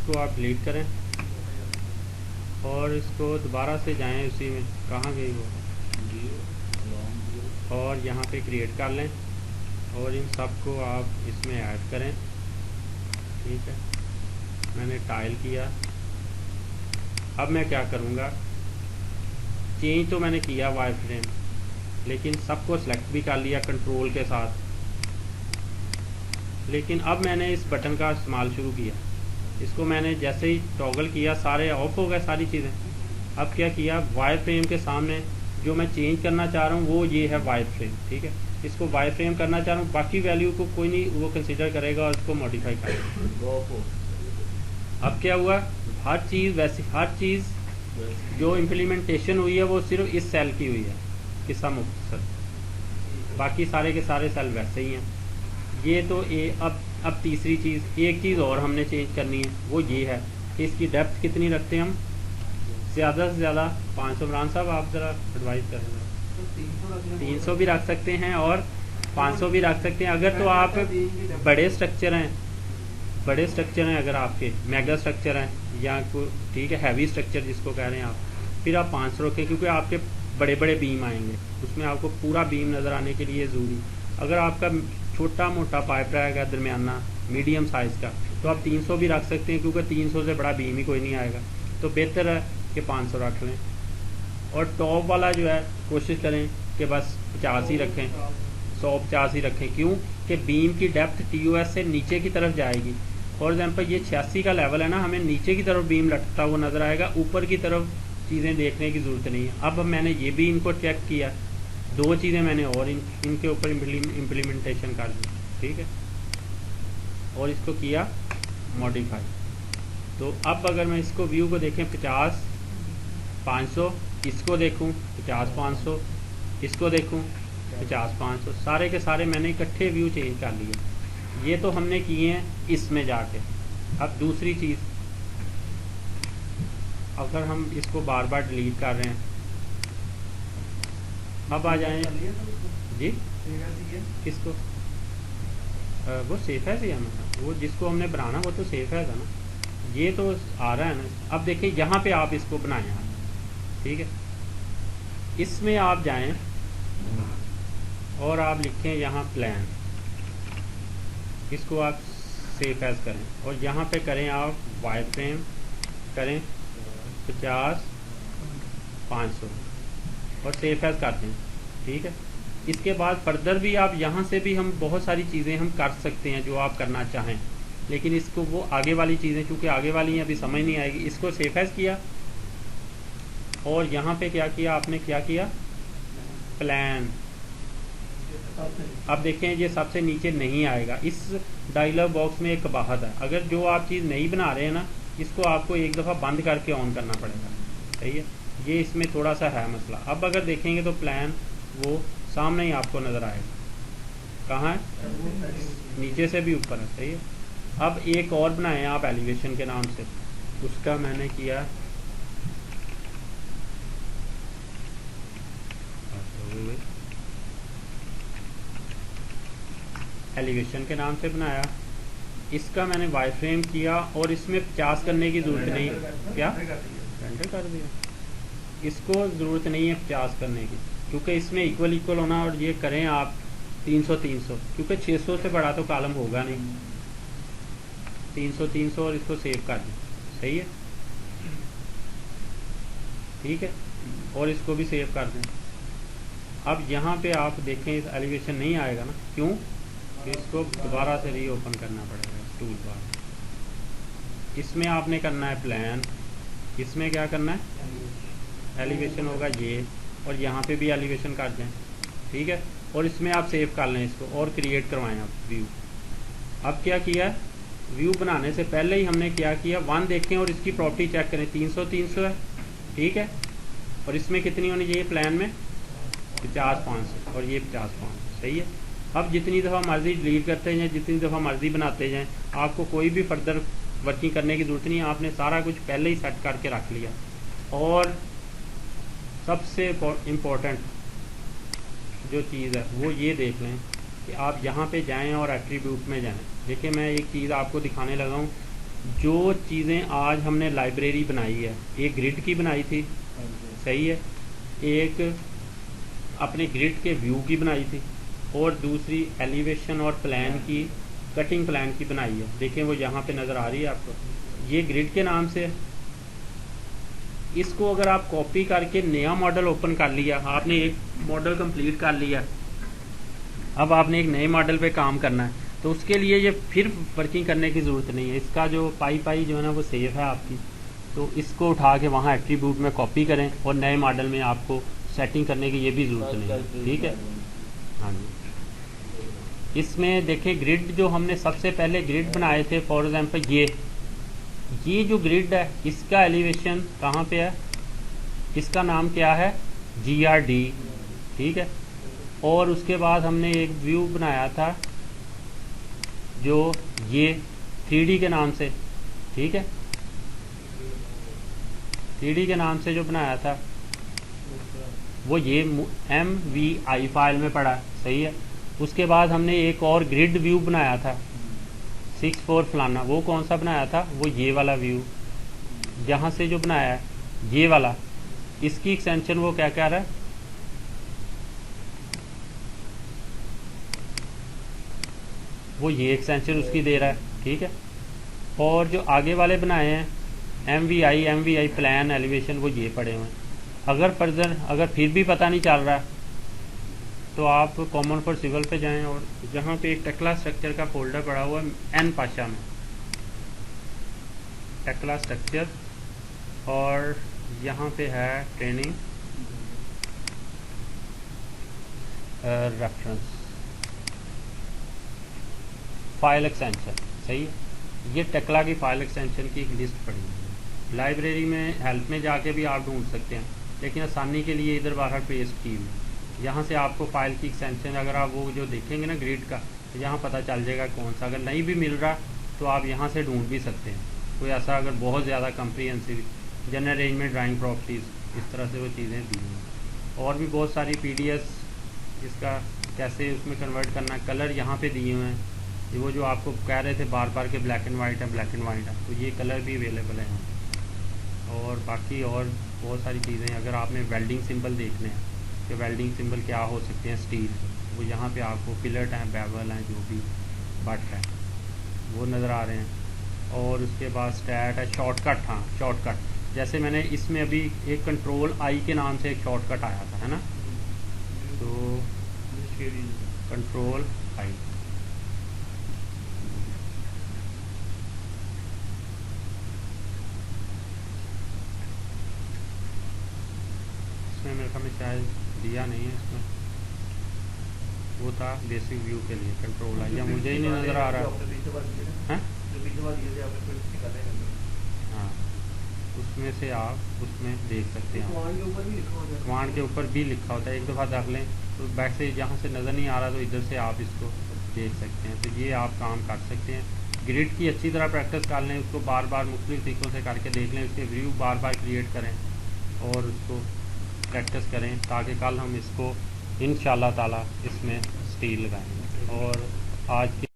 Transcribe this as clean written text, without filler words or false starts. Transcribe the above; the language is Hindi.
इसको आप डिलीट करें और इसको दोबारा से जाएं उसी में, कहाँ गई वो, और यहाँ पे क्रिएट कर लें और इन सब को आप इसमें ऐड करें। ठीक है, मैंने टाइल किया। अब मैं क्या करूँगा, चेंज तो मैंने किया वायर फ्रेम, लेकिन सबको सिलेक्ट भी कर लिया कंट्रोल के साथ, लेकिन अब मैंने इस बटन का इस्तेमाल शुरू किया। इसको मैंने जैसे ही टॉगल किया सारे ऑफ हो गए सारी चीज़ें। अब क्या किया, वायर फ्रेम के सामने जो मैं चेंज करना चाह रहा हूँ वो ये है वायर फ्रेम। ठीक है, इसको वायर फ्रेम करना चाह रहा हूँ, बाकी वैल्यू को कोई नहीं वो कंसिडर करेगा और इसको मॉडिफाई करेगा। अब क्या हुआ, हर चीज़ वैसी, हर चीज़ जो इम्प्लीमेंटेशन हुई है वो सिर्फ इस सेल की हुई है किस्सा मुख्तसर, बाकी सारे के सारे सेल वैसे ही हैं। ये तो अब तीसरी चीज़, एक चीज़ और हमने चेंज करनी है, वो ये है कि इसकी डेप्थ कितनी रखते हैं हम, ज़्यादा से ज़्यादा 500। इमरान साहब आप ज़रा एडवाइस करें। 300 भी रख सकते हैं और 500 भी रख सकते हैं। अगर तो आप बड़े स्ट्रक्चर हैं, बड़े स्ट्रक्चर हैं, अगर आपके मेगा स्ट्रक्चर हैं या कोई, ठीक है, हैवी स्ट्रक्चर जिसको कह रहे हैं आप, फिर आप 500 रखें, क्योंकि आपके बड़े बड़े बीम आएंगे, उसमें आपको पूरा बीम नज़र आने के लिए ज़रूरी। अगर आपका छोटा मोटा पाइप रहेगा दरमियाना मीडियम साइज़ का, तो आप 300 भी रख सकते हैं, क्योंकि 300 से बड़ा बीम ही कोई नहीं आएगा। तो बेहतर है कि 500 रख लें। और टॉप वाला जो है कोशिश करें कि बस 50 ही रखें, 150 ही रखें। क्यों कि बीम की डेप्थ TOS से नीचे की तरफ जाएगी। फॉर एग्जांपल ये 86 का लेवल है ना, हमें नीचे की तरफ बीम लटकता हुआ नज़र आएगा, ऊपर की तरफ चीज़ें देखने की ज़रूरत नहीं है। अब मैंने ये भी इनको चेक किया, दो चीज़ें मैंने और इनके ऊपर इम्प्लीमेंटेशन कर दी। ठीक है, और इसको किया मॉडिफाई। तो अब अगर मैं इसको व्यू को देखें 50 500, इसको देखूं 50 500, इसको देखूं 50 500, सारे के सारे मैंने इकट्ठे व्यू चेंज कर लिए। ये तो हमने किए हैं इसमें जाके। अब दूसरी चीज़, अगर हम इसको बार बार डिलीट कर रहे हैं, अब आ जाए जी, किसको वो सेफ है हमें, वो जिसको हमने बनाना वो तो सेफ है ना, ये तो आ रहा है ना। अब देखिए यहाँ पे आप इसको बनाएं आप, ठीक है, इसमें आप जाएं और आप लिखें यहाँ प्लान, इसको आप सेव एज करें और यहाँ पे करें आप वायर फ्रेम करें 50 500 और सेव एज कर दें। ठीक है, इसके बाद फर्दर भी आप यहाँ से भी हम बहुत सारी चीज़ें हम कर सकते हैं जो आप करना चाहें, लेकिन इसको वो आगे वाली चीज़ें चूँकि आगे वाली अभी समझ नहीं आएगी। इसको सेव एज किया और यहाँ पे क्या किया आपने, क्या किया प्लान। अब देखें ये सबसे नीचे नहीं आएगा, इस डायलॉग बॉक्स में एक कबाहत है। अगर जो आप चीज़ नहीं बना रहे हैं ना, इसको आपको एक दफ़ा बंद करके ऑन करना पड़ेगा। सही है, ये इसमें थोड़ा सा है मसला। अब अगर देखेंगे तो प्लान वो सामने ही आपको नज़र आएगा। कहाँ है, नीचे से भी ऊपर है। सही है, अब एक और बनाएं आप एलिवेशन के नाम से, उसका मैंने किया एलिवेशन के नाम से बनाया। इसका मैंने वायर फ्रेम किया और इसमें 50 करने की ज़रूरत नहीं है। क्या रेंडर कर दिया, इसको ज़रूरत नहीं है 50 करने की, क्योंकि इसमें इक्वल होना। और ये करें आप 300 300, क्योंकि 600 से बड़ा तो कॉलम होगा नहीं। 300 300 और इसको सेव कर दें। सही है, ठीक है, और इसको भी सेव कर दें। अब यहाँ पे आप देखें इस एलिवेशन नहीं आएगा ना, क्यों, इसको दोबारा से रीओपन करना पड़ेगा टूल बार। इसमें आपने करना है प्लान, इसमें क्या करना है एलिवेशन होगा ये, और यहाँ पे भी एलिवेशन कर दें। ठीक है, और इसमें आप सेव कर लें इसको और क्रिएट करवाएं आप व्यू। अब क्या किया, व्यू बनाने से पहले ही हमने क्या किया, 1 देखें और इसकी प्रॉपर्टी चेक करें। 300 300 है, ठीक है, और इसमें कितनी होनी चाहिए प्लान में 50 500 और ये 50 500। सही है, अब जितनी दफ़ा मर्ज़ी डिलीट करते जाएँ, जितनी दफ़ा मर्ज़ी बनाते जाएँ, आपको कोई भी फर्दर वर्किंग करने की ज़रूरत नहीं है। आपने सारा कुछ पहले ही सेट करके रख लिया। और सबसे इम्पोर्टेंट जो चीज़ है वो ये देख लें कि आप यहाँ पे जाएं और एट्रीब्यूट में जाएं। देखिए मैं एक चीज़ आपको दिखाने लगा हूँ, जो चीज़ें आज हमने लाइब्रेरी बनाई है, एक ग्रिड की बनाई थी, सही है, एक अपने ग्रिड के व्यू की बनाई थी, और दूसरी एलिवेशन और प्लान की, कटिंग प्लान की बनाई है। देखें वो यहाँ पे नज़र आ रही है आपको, ये ग्रिड के नाम से। इसको अगर आप कॉपी करके नया मॉडल ओपन कर लिया, आपने एक मॉडल कंप्लीट कर लिया, अब आपने एक नए मॉडल पे काम करना है, तो उसके लिए ये फिर वर्किंग करने की ज़रूरत नहीं है। इसका जो पाई जो है ना वो सेव है आपकी, तो इसको उठा के वहाँ एट्रीब्यूट में कॉपी करें और नए मॉडल में आपको सेटिंग करने की ये भी ज़रूरत नहीं है। ठीक है, हाँ जी। इसमें देखें ग्रिड जो हमने सबसे पहले ग्रिड बनाए थे, फॉर एग्जांपल ये जो ग्रिड है इसका एलिवेशन कहाँ पे है, इसका नाम क्या है, GRD। ठीक है, और उसके बाद हमने एक व्यू बनाया था जो ये 3D के नाम से, ठीक है, 3D के नाम से जो बनाया था वो ये MVI फाइल में पड़ा, सही है। उसके बाद हमने एक और ग्रिड व्यू बनाया था 64 फलाना, वो कौन सा बनाया था, वो ये वाला व्यू जहाँ से जो बनाया है ये वाला, इसकी एक्सटेंशन वो क्या कह रहा है, वो ये एक्सटेंशन उसकी दे रहा है। ठीक है, और जो आगे वाले बनाए हैं MVI प्लान एलिवेशन, वो ये पड़े हुए हैं। अगर फिर भी पता नहीं चल रहा तो आप कॉमन फॉर सिविल पे जाएं और जहाँ पे एक टेक्ला स्ट्रक्चर का फोल्डर पड़ा हुआ है एन पाशा में, टेक्ला स्ट्रक्चर, और यहाँ पे है ट्रेनिंग रेफरेंस फाइल एक्सटेंशन, सही है। ये टेक्ला की फाइल एक्सटेंशन की एक लिस्ट पड़ी है। लाइब्रेरी में हेल्प में जाके भी आप ढूंढ सकते हैं, लेकिन आसानी के लिए इधर बाहर पेस्ट की हुई, यहाँ से आपको फाइल की एक्सटेंशन अगर आप वो जो देखेंगे ना ग्रिड का, तो यहाँ पता चल जाएगा कौन सा। अगर नहीं भी मिल रहा तो आप यहाँ से ढूंढ भी सकते हैं। कोई ऐसा अगर बहुत ज़्यादा comprehensive general arrangement drawing properties, इस तरह से वो चीज़ें दी हैं। और भी बहुत सारी PDS, इसका कैसे उसमें कन्वर्ट करना, कलर यहाँ पे दिए हुए हैं। ये वो जो आपको कह रहे थे बार बार के ब्लैक एंड वाइट है, तो ये कलर भी अवेलेबल है यहाँ। और बाकी और बहुत सारी चीज़ें, अगर आपने वेल्डिंग सिंबल देखने हैं कि वेल्डिंग सिंबल क्या हो सकते हैं स्टील, वो यहाँ पे आपको फिलट हैं, बेवल हैं, जो भी बट है वो नज़र आ रहे हैं। और उसके बाद स्टैट है, शॉर्टकट, हाँ शॉर्टकट, जैसे मैंने इसमें अभी एक कंट्रोल I के नाम से एक शॉर्टकट आया था, है ना, तो कंट्रोल I, इसमें मेरे ख्याल में शायद दिया नहीं है, इसमें वो था बेसिक व्यू के लिए कंट्रोल I, या मुझे ही नहीं नज़र आ रहा है। हाँ, उसमें से आप उसमें देख सकते हैं, कमांड के ऊपर भी लिखा होता है, एक दफ़ा देख लें तो वैसे जहाँ से नज़र नहीं आ रहा तो इधर से आप इसको देख सकते हैं। तो ये आप काम कर सकते हैं। ग्रिड की अच्छी तरह प्रैक्टिस कर लें, उसको बार बार मुख्तलिफ तरीक़ों से करके देख लें, उसके व्यू बार बार क्रिएट करें और उसको प्रैक्टिस करें, ताकि कल हम इसको इंशाअल्लाह ताला इसमें स्टील लगाएंगे। और आज की